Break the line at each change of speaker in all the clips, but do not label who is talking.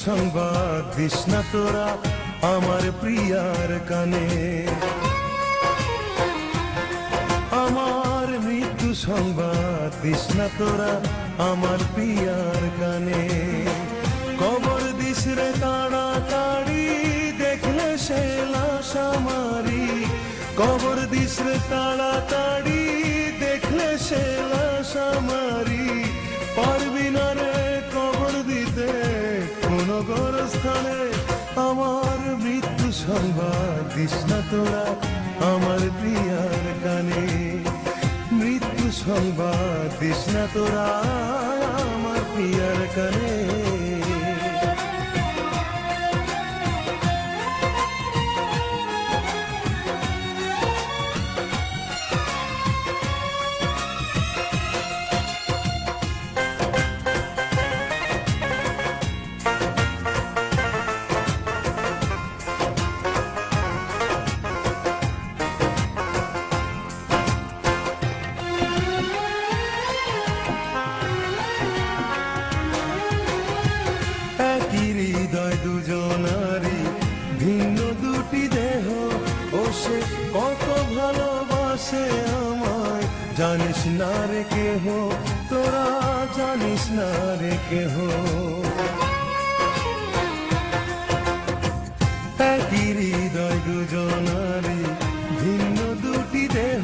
সংবাদ দিস না তোরা আমার প্রিয়ার কানে, আমার মৃত্যু সংবাদ দিস না তোরা আমার প্রিয়ার কানে। কবর দিস রে তাড়াতাড়ি দেখলে সে লাশ আমারি, কবর দিস রে তাড়াতাড়ি দেখলে সে লাশ আমারি। পারবি না রে কবর দিতে কোন গোরস্থানে, আমার মৃত্যু সংবাদ দিস না তোরা আমার প্রিয়ার কানে, মৃত্যু সংবাদ দিস না তোরা আমার প্রিয়ার কানে। হৃদয় দুজনারি ভিন্ন দুটি দেহ, ও সে কত ভালোবাসে আমায় জানিস না রে কেহ, তোরা জানিস না রে কেহ। একই হৃদয় দুজনারি ভিন্ন দুটি দেহ,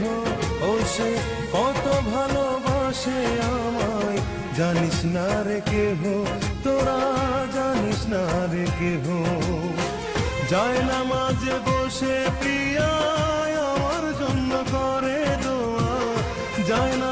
ও সে কত ভালোবাসে আমায় জানিস না রে কেহ, তোরা জানিস না রে কেহ। যায় না মাঝে বসে প্রিয়া আমার জন্য করে দোয়া, যায় না